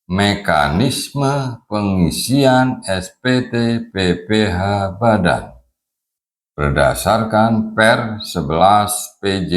mekanisme pengisian SPT PPh Badan berdasarkan Per 11 PJ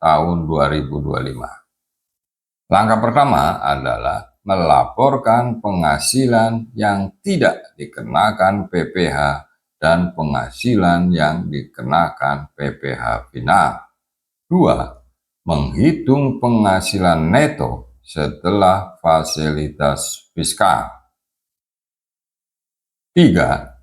tahun 2025. Langkah pertama adalah melaporkan penghasilan yang tidak dikenakan PPh dan penghasilan yang dikenakan PPh final. 2. Menghitung penghasilan neto setelah fasilitas fiskal. 3.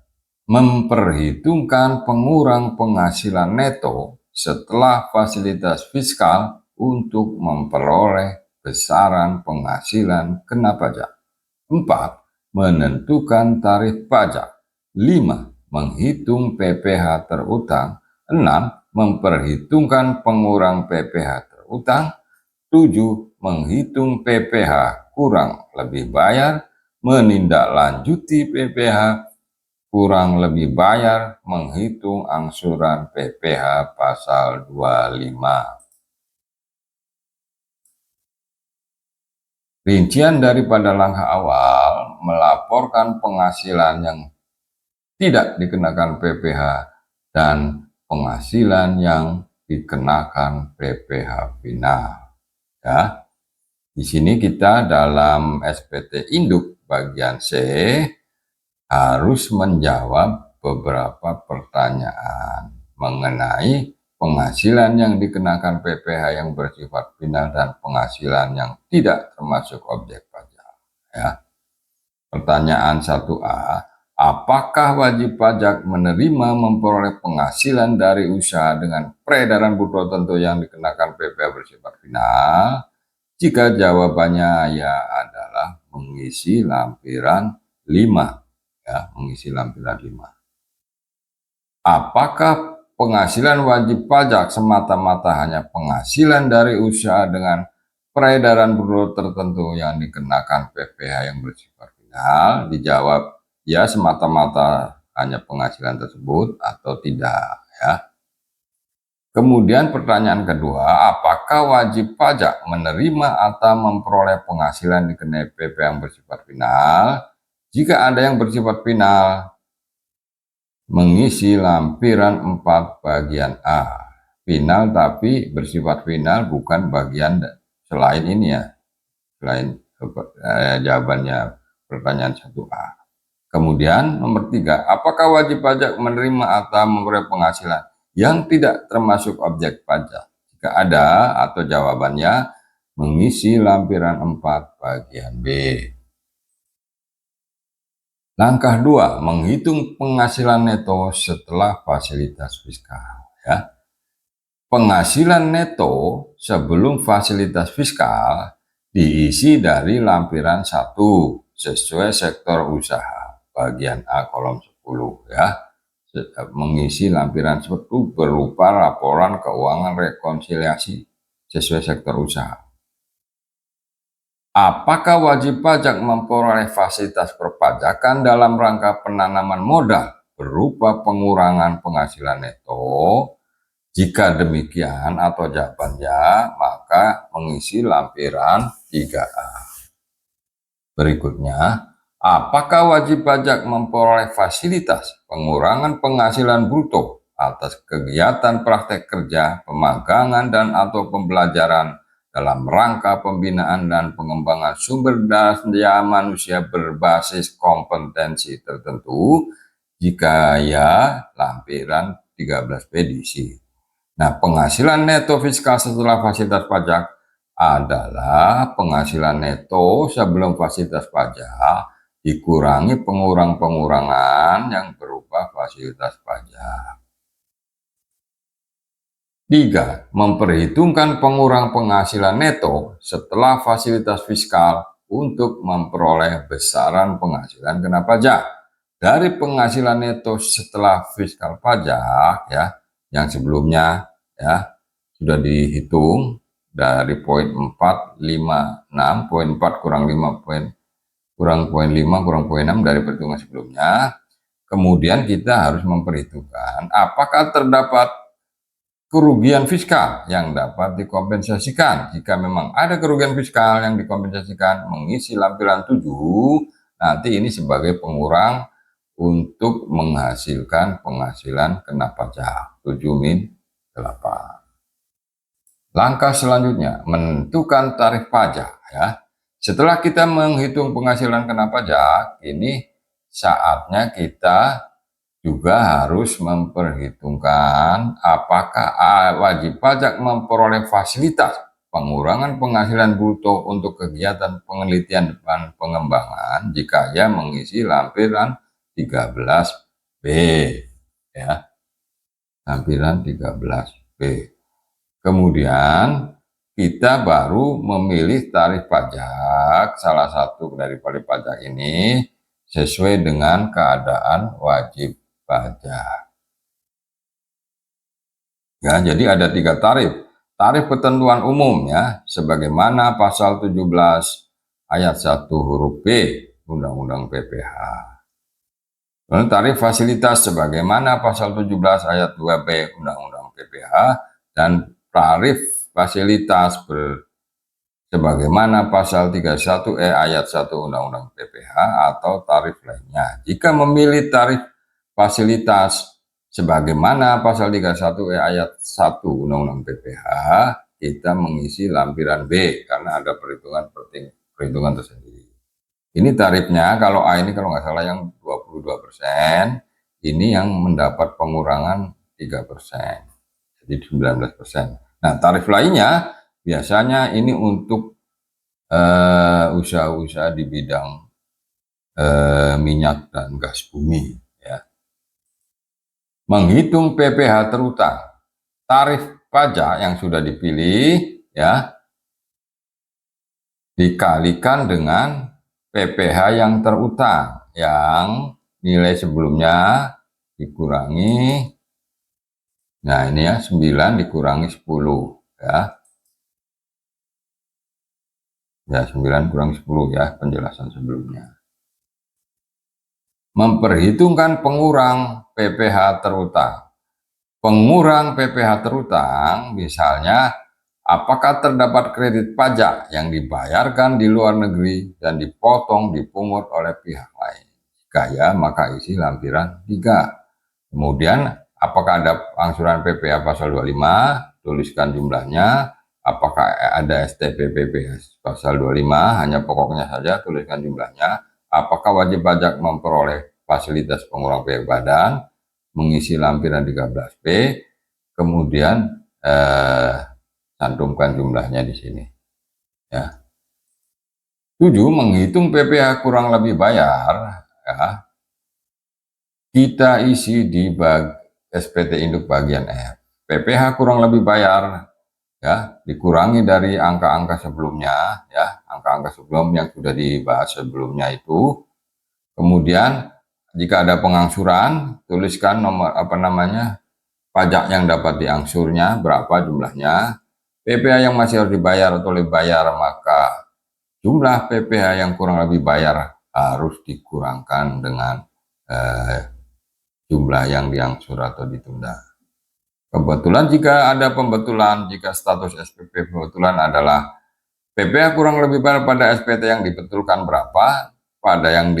Memperhitungkan pengurang penghasilan neto setelah fasilitas fiskal untuk memperoleh besaran penghasilan kena pajak. 4. Menentukan tarif pajak. 5. Menghitung PPh terutang. 6. Memperhitungkan pengurang PPh terutang. 7. Menghitung PPh kurang lebih bayar. Menindaklanjuti PPh kurang lebih bayar, menghitung angsuran PPh pasal 25. Rincian daripada langkah awal melaporkan penghasilan yang tidak dikenakan PPh dan penghasilan yang dikenakan PPh final. Ya, di sini kita dalam SPT Induk bagian C harus menjawab beberapa pertanyaan mengenai penghasilan yang dikenakan PPh yang bersifat final dan penghasilan yang tidak termasuk objek pajak. Ya. Pertanyaan 1A, apakah wajib pajak menerima memperoleh penghasilan dari usaha dengan peredaran bruto tentu yang dikenakan PPh bersifat final? Jika jawabannya ya adalah mengisi lampiran 5. Ya, mengisi lampiran 5. Apakah penghasilan wajib pajak semata-mata hanya penghasilan dari usaha dengan peredaran bruto tertentu yang dikenakan PPh yang bersifat final? Dijawab ya, semata-mata hanya penghasilan tersebut atau tidak, ya. Kemudian pertanyaan kedua, apakah wajib pajak menerima atau memperoleh penghasilan dikenai PPh yang bersifat final? Jika ada yang bersifat final, mengisi lampiran 4 bagian A. Final tapi bersifat final, bukan bagian selain ini ya. Selain jawabannya pertanyaan 1A. Kemudian nomor 3, apakah wajib pajak menerima atau memperoleh penghasilan yang tidak termasuk objek pajak? Jika ada atau jawabannya mengisi lampiran 4 bagian B. Langkah 2, menghitung penghasilan neto setelah fasilitas fiskal. Ya. Penghasilan neto sebelum fasilitas fiskal diisi dari lampiran 1 sesuai sektor usaha. Bagian A kolom 10 ya. Mengisi lampiran 1 berupa laporan keuangan rekonsiliasi sesuai sektor usaha. Apakah wajib pajak memperoleh fasilitas perpajakan dalam rangka penanaman modal berupa pengurangan penghasilan neto? Jika demikian atau jawabannya, maka mengisi lampiran 3A. Berikutnya, apakah wajib pajak memperoleh fasilitas pengurangan penghasilan bruto atas kegiatan praktek kerja, pemagangan dan atau pembelajaran dalam rangka pembinaan dan pengembangan sumber daya manusia berbasis kompetensi tertentu? Jika ya, lampiran 13B diisi. Nah, penghasilan neto fiskal setelah fasilitas pajak adalah penghasilan neto sebelum fasilitas pajak dikurangi pengurangan yang berupa fasilitas pajak. 3. Memperhitungkan pengurang penghasilan neto setelah fasilitas fiskal untuk memperoleh besaran penghasilan kena pajak. Dari penghasilan neto setelah fiskal pajak ya, yang sebelumnya ya sudah dihitung dari poin 4, 5, 6, poin 4 kurang 5 poin kurang poin 5 kurang poin 6 dari perhitungan sebelumnya. Kemudian kita harus memperhitungkan apakah terdapat kerugian fiskal yang dapat dikompensasikan. Jika memang ada kerugian fiskal yang dikompensasikan, mengisi lampiran 7, nanti ini sebagai pengurang untuk menghasilkan penghasilan kena pajak 7-8. Langkah selanjutnya, menentukan tarif pajak ya. Setelah kita menghitung penghasilan kena pajak, ini saatnya kita juga harus memperhitungkan apakah wajib pajak memperoleh fasilitas pengurangan penghasilan bruto untuk kegiatan penelitian dan pengembangan jika ia mengisi lampiran 13B ya. Lampiran 13B. Kemudian kita baru memilih tarif pajak salah satu dari tarif pajak ini sesuai dengan keadaan wajib pajak. Ya, jadi ada 3 tarif. Tarif ketentuan umum ya, sebagaimana pasal 17 ayat 1 huruf B Undang-Undang PPH. Lalu tarif fasilitas sebagaimana pasal 17 ayat 2B Undang-Undang PPH dan tarif fasilitas sebagaimana pasal 31E ayat 1 Undang-Undang PPH atau tarif lainnya. Jika memilih tarif fasilitas sebagaimana pasal 31E ayat 1 Undang-Undang PPH, kita mengisi lampiran B karena ada perhitungan tersendiri. Ini tarifnya, kalau A ini kalau nggak salah yang 22%, ini yang mendapat pengurangan 3%, jadi 19%. Nah, tarif lainnya biasanya ini untuk usaha-usaha di bidang minyak dan gas bumi ya. Menghitung PPh terutang, tarif pajak yang sudah dipilih ya dikalikan dengan PPh yang terutang yang nilai sebelumnya dikurangi, nah ini ya 9 dikurangi 10 ya. Ya 9 kurang 10 ya penjelasan sebelumnya. Memperhitungkan pengurang PPh terutang. Pengurang PPh terutang misalnya apakah terdapat kredit pajak yang dibayarkan di luar negeri dan dipotong dipungut oleh pihak lain. Jika ya maka isi lampiran 3. Kemudian apakah ada angsuran PPh pasal 25, tuliskan jumlahnya. Apakah ada STP PPh pasal 25, hanya pokoknya saja tuliskan jumlahnya. Apakah wajib pajak memperoleh fasilitas pengurang PPh badan, mengisi lampiran 13B, kemudian cantumkan jumlahnya di sini. Ya. 7. Menghitung PPh kurang lebih bayar, ya. Kita isi di SPT Induk bagian F. PPh kurang lebih bayar ya dikurangi dari angka-angka sebelumnya ya, angka-angka sebelum yang sudah dibahas sebelumnya itu. Kemudian jika ada pengangsuran, tuliskan nomor pajak yang dapat diangsurnya berapa jumlahnya. PPh yang masih harus dibayar atau lebih bayar, maka jumlah PPh yang kurang lebih bayar harus dikurangkan dengan jumlah yang diangsur atau ditunda. Kebetulan jika ada pembetulan, jika status SPP pembetulan adalah PPh kurang lebih bayar pada SPT yang dibetulkan berapa, pada yang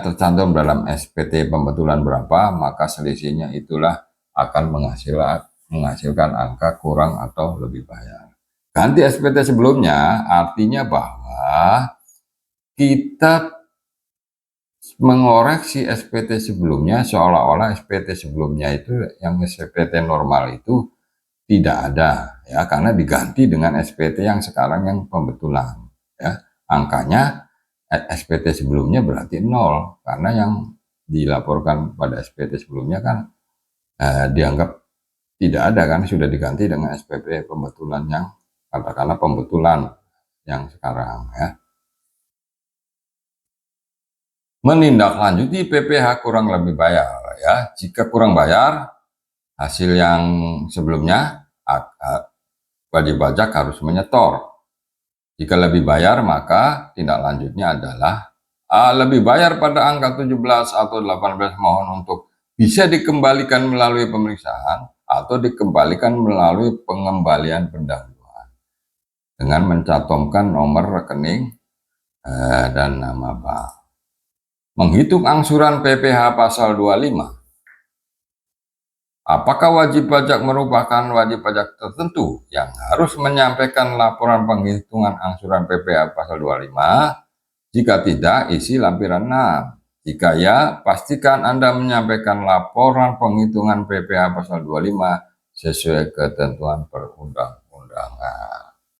tercantum dalam SPT pembetulan berapa, maka selisihnya itulah akan menghasilkan angka kurang atau lebih bayar. Ganti SPT sebelumnya artinya bahwa kita mengoreksi SPT sebelumnya seolah-olah SPT sebelumnya itu yang SPT normal itu tidak ada ya, karena diganti dengan SPT yang sekarang yang pembetulan ya. Angkanya SPT sebelumnya berarti 0 karena yang dilaporkan pada SPT sebelumnya kan dianggap tidak ada kan, sudah diganti dengan SPT pembetulan yang katakanlah pembetulan yang sekarang ya. Menindaklanjuti PPh kurang lebih bayar ya. Jika kurang bayar, hasil yang sebelumnya wajib pajak harus menyetor. Jika lebih bayar, maka tindak lanjutnya adalah lebih bayar pada angka 17 atau 18 mohon untuk bisa dikembalikan melalui pemeriksaan atau dikembalikan melalui pengembalian pendahuluan dengan mencantumkan nomor rekening dan nama bank. Menghitung angsuran PPh pasal 25. Apakah wajib pajak merupakan wajib pajak tertentu yang harus menyampaikan laporan penghitungan angsuran PPh pasal 25? Jika tidak, isi lampiran 6. Jika ya, pastikan Anda menyampaikan laporan penghitungan PPh pasal 25 sesuai ketentuan perundang-undangan.